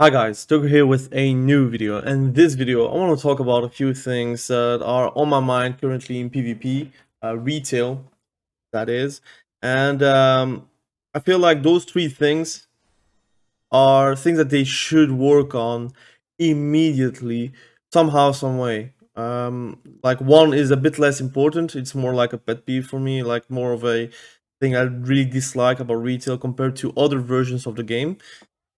Hi guys, Doug here with a new video, and this video I want to talk about a few things that are on my mind currently in PvP, retail, that is, and I feel like those three things are things that they should work on immediately, somehow, some way. Like one is a bit less important; it's more like a pet peeve for me, like more of a thing I really dislike about retail compared to other versions of the game.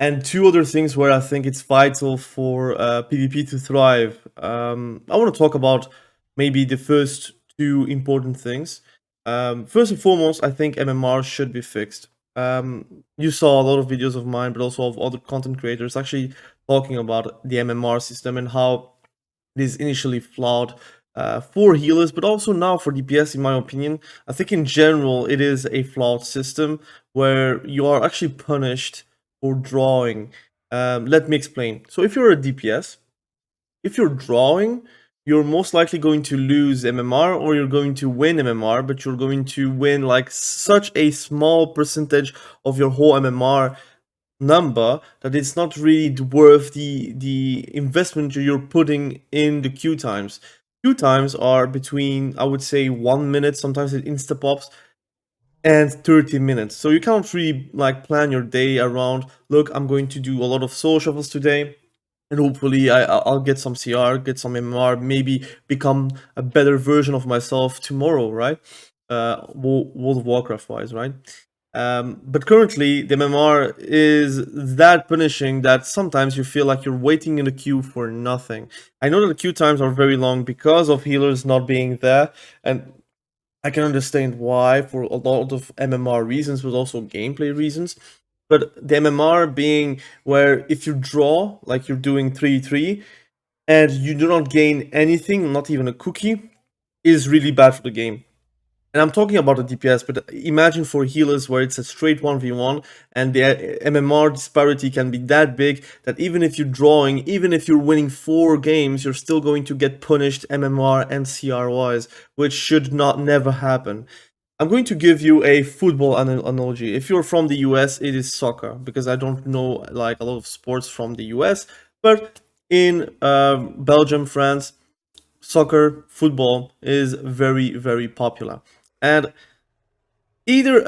And two other things where I think it's vital for PvP to thrive. I want to talk about maybe the first two important things. First and foremost, I think MMR should be fixed. You saw a lot of videos of mine, but also of other content creators actually talking about the MMR system and how it is initially flawed for healers, but also now for DPS, in my opinion. I think in general, it is a flawed system where you are actually punished for drawing. Let me explain. So if you're a DPS, if you're drawing, you're most likely going to lose MMR or you're going to win MMR, but you're going to win like such a small percentage of your whole MMR number that it's not really worth the investment you're putting in the queue times. Queue times are between, I would say, 1 minute, sometimes it insta pops, and 30 minutes. So you can't really like plan your day around, look, I'm going to do a lot of soul shuffles today, and hopefully I'll get some CR, get some MMR, maybe become a better version of myself tomorrow, right? World of Warcraft wise, right? But currently, the MMR is that punishing that sometimes you feel like you're waiting in the queue for nothing. I know that the queue times are very long because of healers not being there, and I can understand why for a lot of MMR reasons, but also gameplay reasons. But the MMR being where if you draw, like you're doing 3-3, and you do not gain anything, not even a cookie, is really bad for the game. And I'm talking about the DPS, but imagine for healers where it's a straight 1v1 and the MMR disparity can be that big that even if you're drawing, even if you're winning 4 games, you're still going to get punished MMR and CR wise, which should not never happen. I'm going to give you a football analogy. If you're from the US, it is soccer, because I don't know like a lot of sports from the US, but in Belgium, France, soccer, football is very, very popular. And either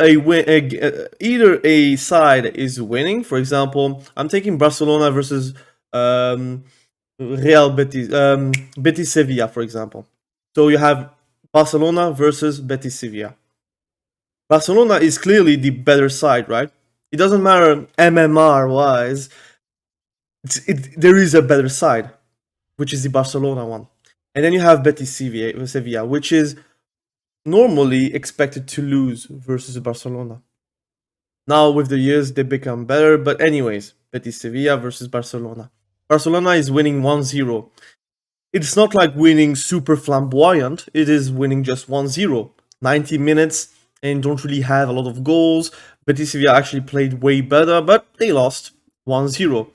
a side is winning. For example, I'm taking Barcelona versus um, Real Betis, Betis Sevilla, for example. So you have Barcelona versus Betis Sevilla. Barcelona is clearly the better side, right? It doesn't matter MMR wise. There is a better side, which is the Barcelona one. And then you have Betis Sevilla, which is normally expected to lose versus Barcelona. Now, with the years, they become better. But anyways, Betis Sevilla versus Barcelona. Barcelona is winning 1-0. It's not like winning super flamboyant. It is winning just 1-0. 90 minutes and don't really have a lot of goals. Betis Sevilla actually played way better, but they lost 1-0.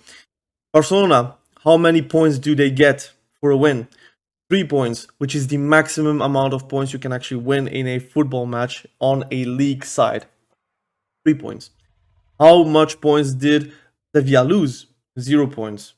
Barcelona, how many points do they get for a win? 3 points, which is the maximum amount of points you can actually win in a football match on a league side. 3 points. How much points did Sevilla lose? 0 points.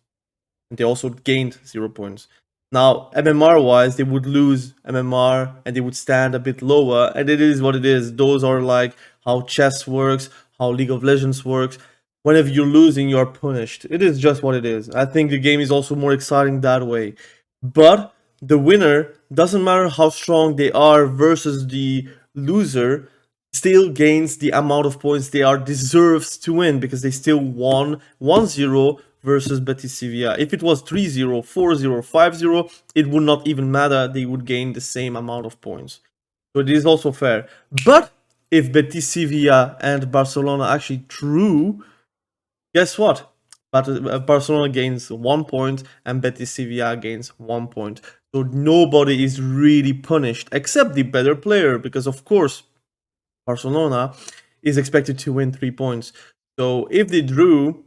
And they also gained 0 points. Now, MMR wise, they would lose MMR and they would stand a bit lower, and it is what it is. Those are like how chess works, how League of Legends works. Whenever you're losing, you're punished. It is just what it is. I think the game is also more exciting that way. But the winner, doesn't matter how strong they are versus the loser, still gains the amount of points they are deserves to win because they still won 1-0 versus Betis Sevilla. If it was 3-0, 4-0, 5-0, it would not even matter. They would gain the same amount of points. So it is also fair. But if Betis Sevilla and Barcelona actually drew, guess what? But Barcelona gains 1 point and Betis Sevilla gains 1 point. So nobody is really punished except the better player because, of course, Barcelona is expected to win 3 points. So if they drew,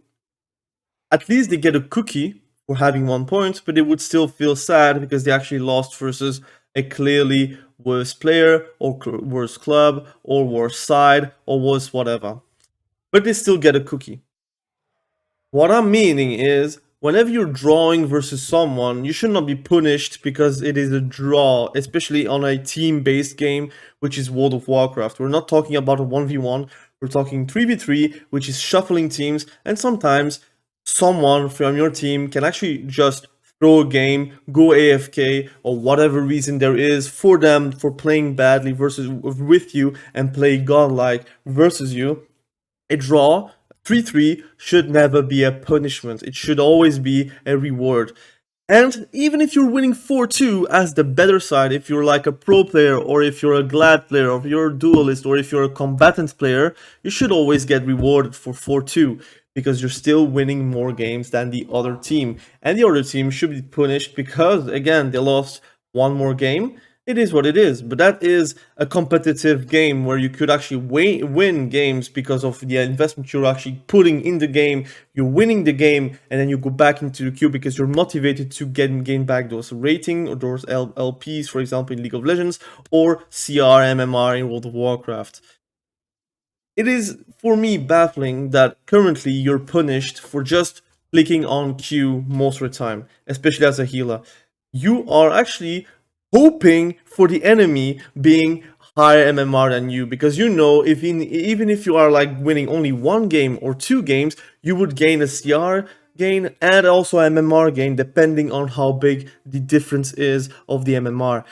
at least they get a cookie for having 1 point, but they would still feel sad because they actually lost versus a clearly worse player or worse club or worse side or worse whatever. But they still get a cookie. What I'm meaning is, whenever you're drawing versus someone, you should not be punished because it is a draw, especially on a team-based game, which is World of Warcraft. We're not talking about a 1v1, we're talking 3v3, which is shuffling teams, and sometimes someone from your team can actually just throw a game, go AFK, or whatever reason there is for them for playing badly versus with you and play godlike versus you. A draw 3-3 should never be a punishment. It should always be a reward. And even if you're winning 4-2 as the better side, if you're like a pro player, or if you're a glad player, or if you're a duelist, or if you're a combatant player, you should always get rewarded for 4-2 because you're still winning more games than the other team. And the other team should be punished because, again, they lost one more game. It is what it is, but that is a competitive game where you could actually win games because of the investment you're actually putting in the game. You're winning the game, and then you go back into the queue because you're motivated to gain back those rating or those LPs, for example, in League of Legends, or CR, MMR in World of Warcraft. It is, for me, baffling that currently you're punished for just clicking on Q most of the time, especially as a healer. You are actually hoping for the enemy being higher MMR than you, because you know even if you are like winning only one game or two games, you would gain a CR gain and also MMR gain depending on how big the difference is of the MMR.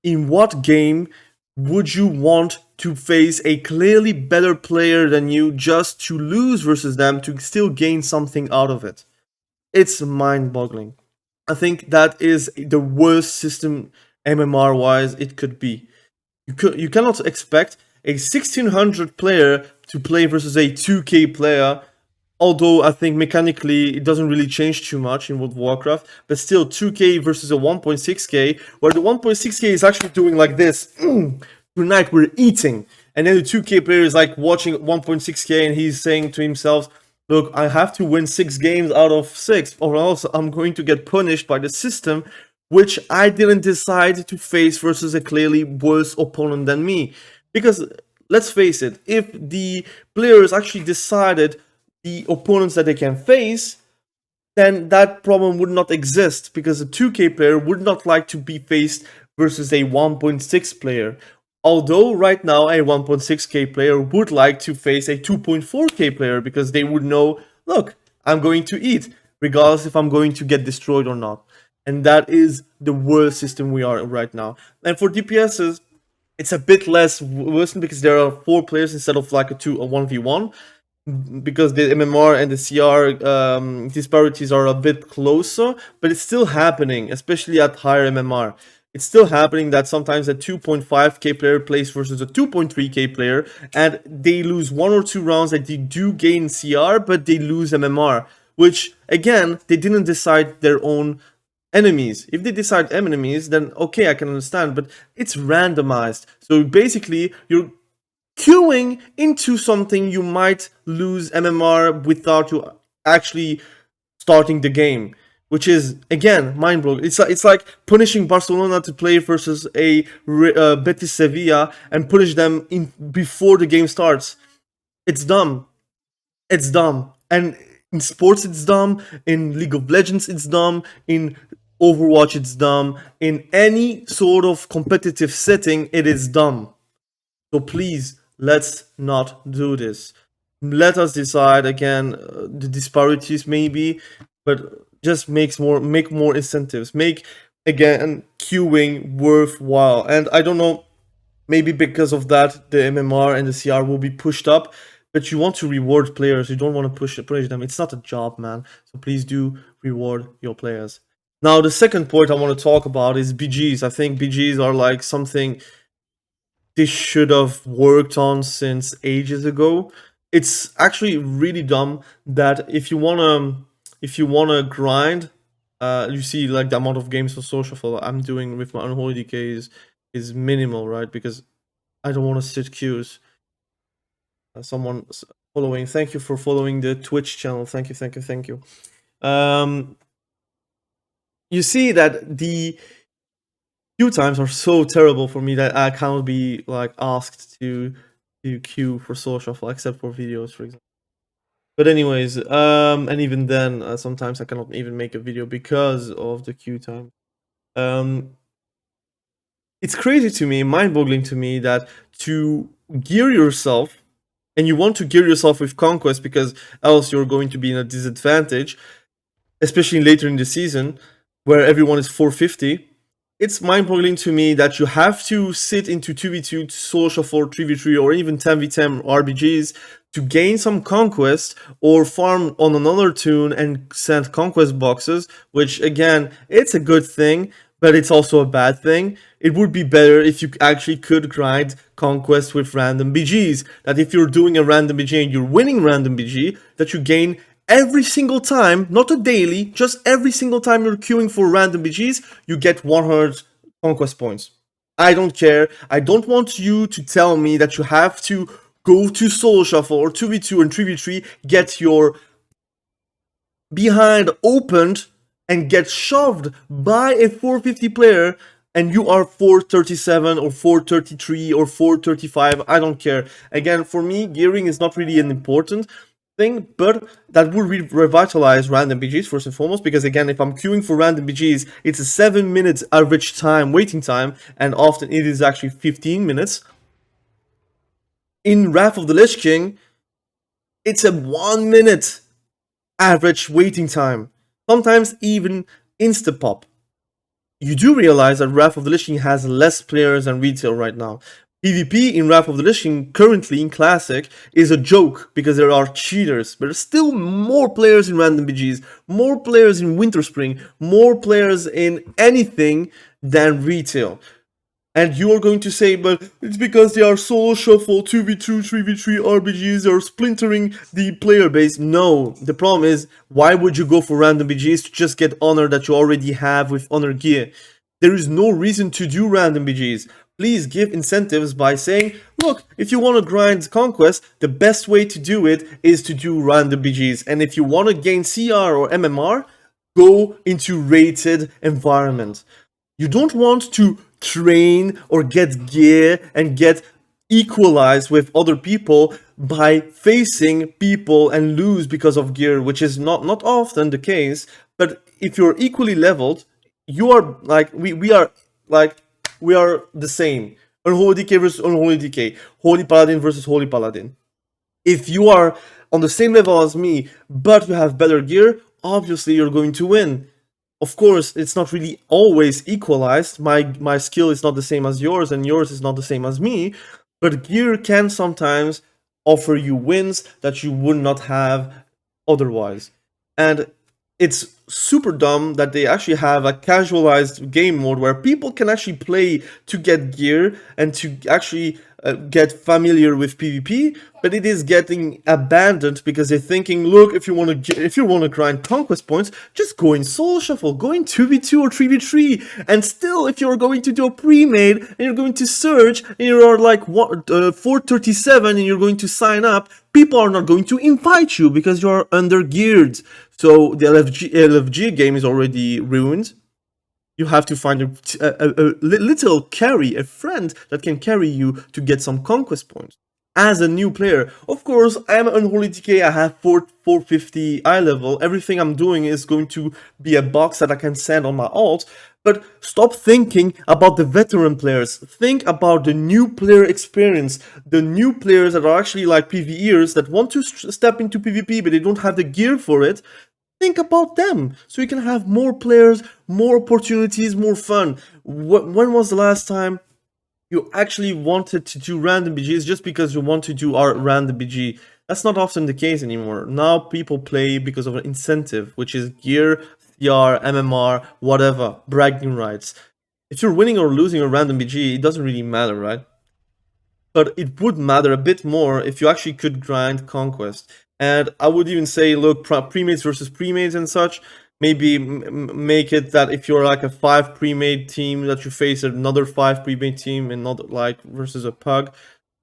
In what game would you want to face a clearly better player than you just to lose versus them to still gain something out of it? It's mind-boggling. I think that is the worst system MMR wise it could be. You cannot expect a 1600 player to play versus a 2k player, although I think mechanically it doesn't really change too much in World of Warcraft, but still 2k versus a 1.6k, where the 1.6k is actually doing like this. Tonight we're eating. And then the 2k player is like watching 1.6k and he's saying to himself, look, I have to win 6 games out of 6, or else I'm going to get punished by the system, which I didn't decide to face versus a clearly worse opponent than me. Because, let's face it, if the players actually decided the opponents that they can face, then that problem would not exist, because a 2k player would not like to be faced versus a 1.6 player. Although right now a 1.6k player would like to face a 2.4k player because they would know, look, I'm going to eat, regardless if I'm going to get destroyed or not. And that is the worst system we are right now. And for DPSs, it's a bit less worse because there are 4 players instead of like a 1v1, because the MMR and the CR disparities are a bit closer, but it's still happening, especially at higher MMR. It's still happening that sometimes a 2.5k player plays versus a 2.3k player, and they lose 1 or 2 rounds that they do gain CR, but they lose MMR, which, again, they didn't decide their own enemies. If they decide enemies, then okay, I can understand, but it's randomized. So basically, you're queuing into something you might lose MMR without you actually starting the game, which is, again, mind-blowing. It's like punishing Barcelona to play versus a Betis Sevilla and punish them in before the game starts. It's dumb. It's dumb. And in sports, it's dumb. In League of Legends, it's dumb. In Overwatch, it's dumb. In any sort of competitive setting, it is dumb. So please, let's not do this. Let us decide again the disparities maybe, but just make more incentives. Make again queuing worthwhile. And I don't know, maybe because of that the MMR and the CR will be pushed up, but you want to reward players. You don't want to punish them. It's not a job, man. So please do reward your players. Now the second point I want to talk about is BGs. I think BGs are like something they should have worked on since ages ago. It's actually really dumb that if you wanna grind, you see like the amount of games for social I'm doing with my unholy DK is minimal, right? Because I don't want to sit queues. Someone following. Thank you for following the Twitch channel. Thank you, thank you, thank you. You see that the queue times are so terrible for me that I cannot be like asked to queue for social except for videos, for example. But anyways, and even then, sometimes I cannot even make a video because of the queue time. It's crazy to me, mind-boggling to me, that to gear yourself, and you want to gear yourself with conquest because else you're going to be in a disadvantage, especially later in the season where everyone is 450. It's mind-boggling to me that you have to sit into 2v2, solo shuffle, 3v3, or even 10v10 RBGs to gain some conquest or farm on another tune and send conquest boxes, which again, it's a good thing, but it's also a bad thing. It would be better if you actually could grind conquest with random BGs. That if you're doing a random BG and you're winning random BG, that you gain every single time, not a daily, just every single time you're queuing for random BGs, you get 100 conquest points. I don't care. I don't want you to tell me that you have to go to solo shuffle or 2v2 and 3v3, get your behind opened and get shoved by a 450 player and you are 437 or 433 or 435, I don't care. Again, for me, gearing is not really an important thing, but that would revitalize random BGs first and foremost, because again, if I'm queuing for random BGs, it's a 7 minutes average time, waiting time, and often it is actually 15 minutes. In Wrath of the Lich King, it's a 1 minute average waiting time, sometimes even insta-pop. You do realize that Wrath of the Lich King has less players than retail right now. PvP in Wrath of the Lich King currently in Classic is a joke because there are cheaters, but there's still more players in random BGs, more players in Winterspring, more players in anything than retail. And you are going to say, but it's because they are solo shuffle, 2v2, 3v3 RBGs, they are splintering the player base. No, the problem is, why would you go for random BGs to just get honor that you already have with honor gear? There is no reason to do random BGs. Please give incentives by saying, look, if you want to grind conquest, the best way to do it is to do random BGs. And if you want to gain CR or MMR, go into rated environment. You don't want to train or get gear and get equalized with other people by facing people and lose because of gear, which is not often the case. But if you're equally leveled, you are like we are the same. Unholy DK versus unholy DK, holy paladin versus holy paladin. If you are on the same level as me, but you have better gear, obviously you're going to win. Of course, it's not really always equalized. My skill is not the same as yours, and yours is not the same as me. But gear can sometimes offer you wins that you would not have otherwise. And it's super dumb that they actually have a casualized game mode where people can actually play to get gear and to actually get familiar with PvP, but it is getting abandoned because they're thinking, look, if you want to grind conquest points, just go in solo shuffle, go in 2v2 or 3v3, and still, if you're going to do a pre-made and you're going to search and you're like 437 and you're going to sign up, people are not going to invite you because you're under geared. So the LFG game is already ruined. You have to find a little carry, a friend that can carry you to get some conquest points. As a new player, of course, I am unholy DK, I have 450 eye level, everything I'm doing is going to be a box that I can send on my alt, but stop thinking about the veteran players, think about the new player experience, the new players that are actually like PvEers that want to step into PvP but they don't have the gear for it. Think about them, so you can have more players, more opportunities, more fun. When was the last time you actually wanted to do random BGs just because you want to do our random BG? That's not often the case anymore. Now people play because of an incentive, which is gear, CR, MMR, whatever, bragging rights. If you're winning or losing a random BG, it doesn't really matter, right? But it would matter a bit more if you actually could grind conquest. And I would even say, look, pre-mates versus pre-mates and such, maybe make it that if you're like a 5 pre-made team that you face another 5 pre-made team and not like versus a pug,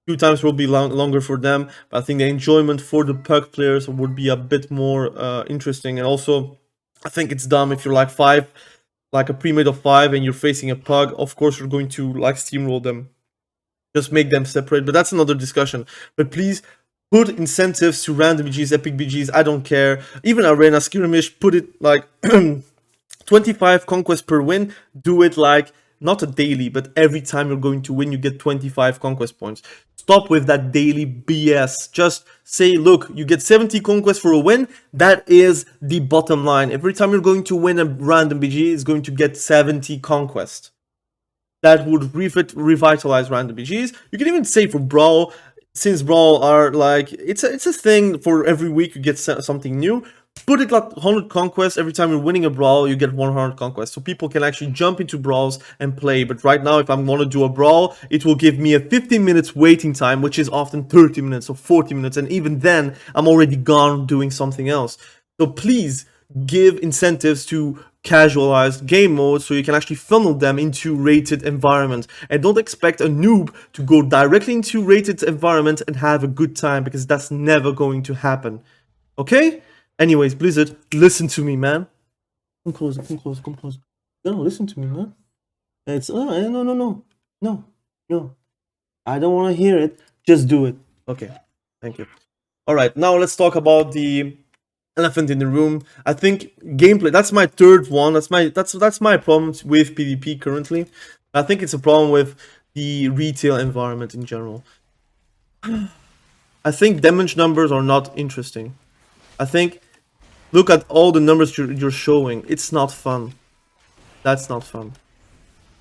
2 times will be longer for them. But I think the enjoyment for the pug players would be a bit more interesting. And also, I think it's dumb if you're like 5, like a pre-made of 5 and you're facing a pug, of course you're going to like steamroll them. Just make them separate, but that's another discussion. But please Put incentives to random BGs, epic BGs, I don't care. Even arena skirmish, put it like 25 conquests per win. Do it like not a daily, but every time you're going to win, you get 25 conquest points. Stop with that daily BS. Just say, look, you get 70 conquests for a win. That is the bottom line. Every time you're going to win a random BG, it's going to get 70 conquest. That would revitalize random BGs. You can even say for Brawl, since Brawl are like, it's a thing for every week you get something new. Put it like 100 conquests. Every time you're winning a Brawl, you get 100 conquests. So people can actually jump into Brawls and play. But right now, if I want to do a Brawl, it will give me a 15 minutes waiting time, which is often 30 minutes or 40 minutes. And even then, I'm already gone doing something else. So please give incentives to casualized game modes so you can actually funnel them into rated environment, and don't expect a noob to go directly into rated environment and have a good time, because that's never going to happen. Okay? Anyways, Blizzard, listen to me, man. Come closer, come closer, come closer. No, listen to me, man. It's no. I don't want to hear it. Just do it. Okay, thank you. All right, now let's talk about the elephant in the room. I think gameplay, that's my third one. That's my problem with PvP currently. I think it's a problem with the retail environment in general. I think damage numbers are not interesting. I think, look at all the numbers you're showing. It's not fun. That's not fun.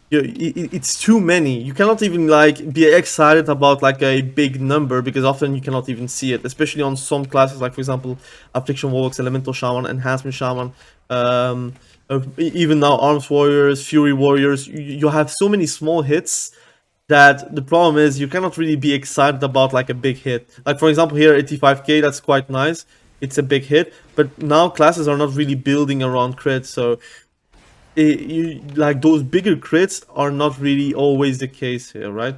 It's too many. You cannot even like be excited about like a big number, because often you cannot even see it, especially on some classes, like for example affliction warlocks, elemental shaman, enhancement shaman, even now arms warriors, fury warriors. You have so many small hits that the problem is you cannot really be excited about like a big hit. Like for example here 85k, that's quite nice, it's a big hit, but now classes are not really building around crits, so like those bigger crits are not really always the case here, right?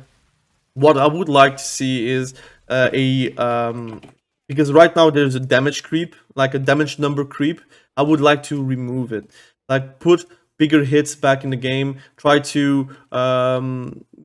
What I would like to see is because right now there's a damage creep, like a damage number creep. I would like to remove it. Like put bigger hits back in the game. Try to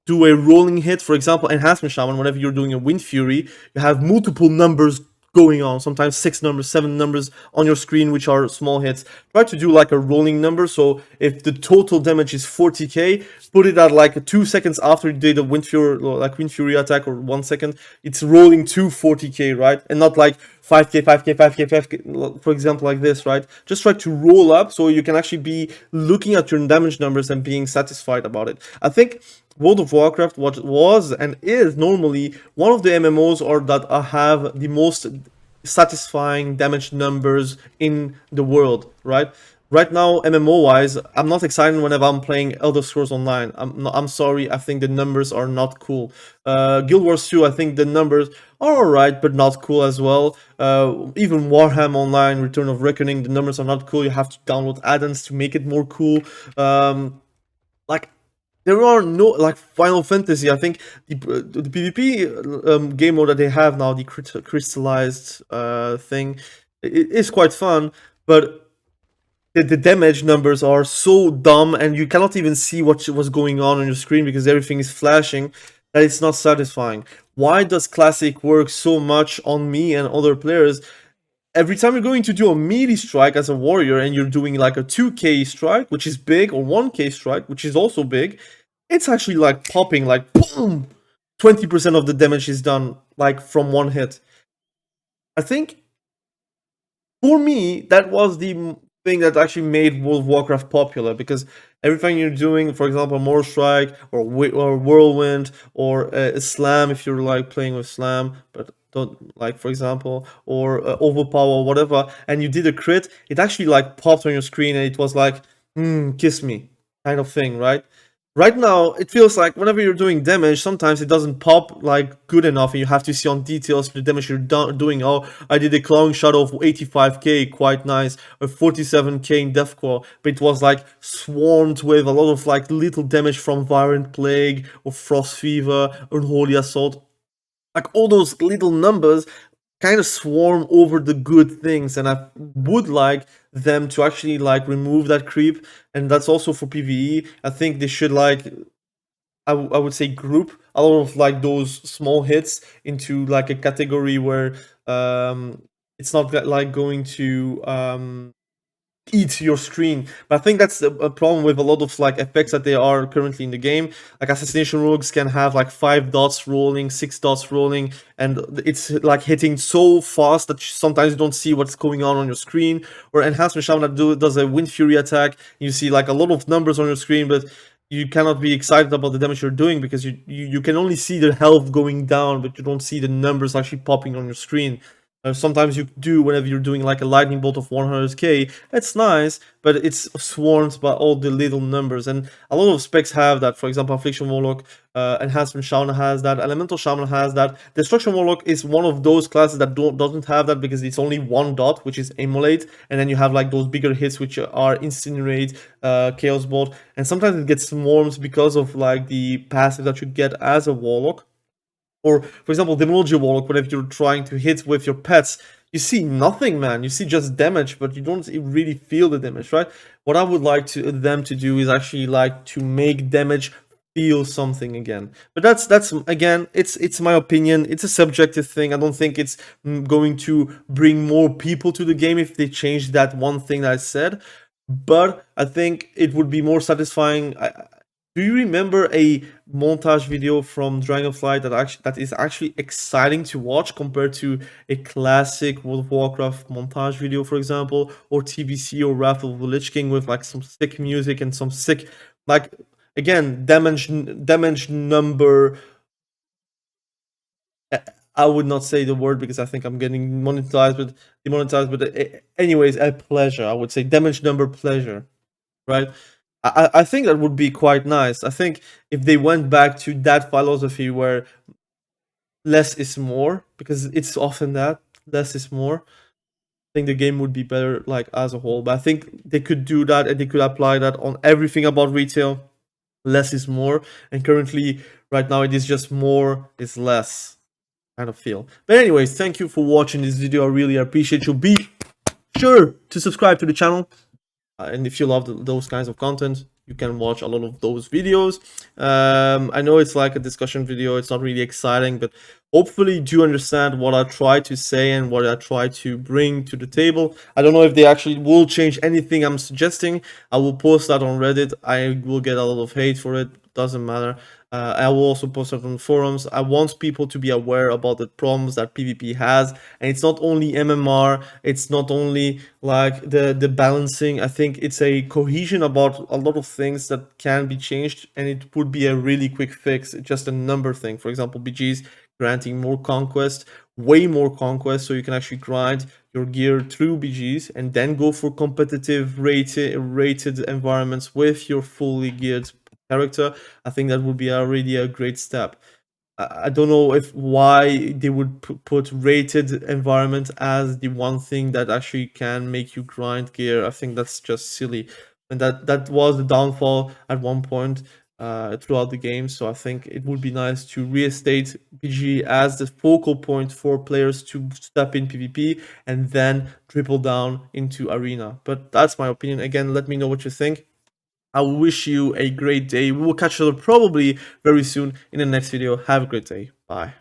do a rolling hit. For example, enhancement shaman, whenever you're doing a wind fury, you have multiple numbers going on, sometimes 6 numbers, 7 numbers on your screen, which are small hits. Try to do like a rolling number, so if the total damage is 40k, put it at like 2 seconds after you did a wind fury attack, or 1 second, it's rolling to 40k, right? And not like 5k, 5k, 5k, 5k, for example, like this, right? Just try to roll up so you can actually be looking at your damage numbers and being satisfied about it. I think World of Warcraft was and is normally one of the MMOs that have the most satisfying damage numbers in the world, right? Right now, MMO-wise, I'm not excited whenever I'm playing Elder Scrolls Online. I'm sorry, I think the numbers are not cool. Guild Wars 2, I think the numbers are alright, but not cool as well. Even Warhammer Online, Return of Reckoning, the numbers are not cool. You have to download add-ons to make it more cool. Like, there are no, like Final Fantasy, I think the PvP game mode that they have now, the crystallized thing, it is quite fun, but the damage numbers are so dumb, and you cannot even see what's going on your screen because everything is flashing, that it's not satisfying. Why does Classic work so much on me and other players? Every time you're going to do a melee strike as a warrior and you're doing like a 2k strike, which is big, or 1k strike, which is also big, it's actually like popping, like boom, 20% of the damage is done like from one hit. I think for me that was the thing that actually made World of Warcraft popular, because everything you're doing, for example, more strike or whirlwind or slam, if you're like playing with slam, but don't, like for example, or overpower or whatever, and you did a crit, it actually like popped on your screen and it was like, kiss me kind of thing, right? Right now, it feels like whenever you're doing damage, sometimes it doesn't pop like good enough, and you have to see on details the damage you're doing. Oh, I did a clawing shadow of 85k, quite nice, or 47k in deathcore, but it was like swarmed with a lot of like little damage from Virulent Plague or Frost Fever, Unholy Assault. Like all those little numbers kind of swarm over the good things, and I would like them to actually like remove that creep. And that's also for PvE. I think they should like I would say group a lot of like those small hits into like a category where it's not like going to eat your screen. But I think that's a problem with a lot of like effects that they are currently in the game. Like assassination rogues can have like 5 dots rolling, 6 dots rolling, and it's like hitting so fast that sometimes you don't see what's going on your screen. Or enhancement shaman that does a wind fury attack, you see like a lot of numbers on your screen, but you cannot be excited about the damage you're doing because you can only see the health going down, but you don't see the numbers actually popping on your screen. Sometimes you do whenever you're doing like a lightning bolt of 100k. It's nice, but it's swarmed by all the little numbers, and a lot of specs have that. For example, affliction warlock, enhancement shaman has that, elemental shaman has that. Destruction warlock is one of those classes that doesn't have that because it's only 1 dot, which is immolate, and then you have like those bigger hits which are incinerate, chaos bolt, and sometimes it gets swarmed because of like the passive that you get as a warlock. Or, for example, demonology warlock, whenever you're trying to hit with your pets, you see nothing, man. You see just damage, but you don't really feel the damage, right? What I would like them to do is actually like to make damage feel something again. But that's again, it's my opinion. It's a subjective thing. I don't think it's going to bring more people to the game if they change that one thing that I said. But I think it would be more satisfying. Do you remember a montage video from Dragonflight that is actually exciting to watch compared to a classic World of Warcraft montage video, for example, or TBC or Wrath of the Lich King with like some sick music and some sick, like, again, damage number. I would not say the word because I think I'm getting demonetized, but anyways, a pleasure. I would say damage number pleasure, right? I think that would be quite nice. I think if they went back to that philosophy where less is more, because it's often that less is more, I think the game would be better like as a whole. But I think they could do that and they could apply that on everything about retail. Less is more, and currently, right now, it is just more is less kind of feel. But anyways, thank you for watching this video. I really appreciate you. Be sure to subscribe to the channel. And if you love those kinds of content, you can watch a lot of those videos. I know it's like a discussion video, it's not really exciting, but hopefully you do understand what I try to say and what I try to bring to the table. I don't know if they actually will change anything I'm suggesting. I will post that on Reddit. I will get a lot of hate for it, doesn't matter. I will also post it on forums. I want people to be aware about the problems that PvP has, and it's not only MMR, it's not only like the balancing. I think it's a cohesion about a lot of things that can be changed, and it would be a really quick fix. It's just a number thing. For example, BGs granting more conquest, way more conquest, so you can actually grind your gear through BGs and then go for competitive rated environments with your fully geared character. I think that would be already a great step. I don't know if why they would put rated environment as the one thing that actually can make you grind gear. I think that's just silly, and that was the downfall at one point throughout the game. So I think it would be nice to reinstate PG as the focal point for players to step in PvP and then triple down into arena. But that's my opinion. Again, let me know what you think. I wish you a great day. We will catch you probably very soon in the next video. Have a great day. Bye.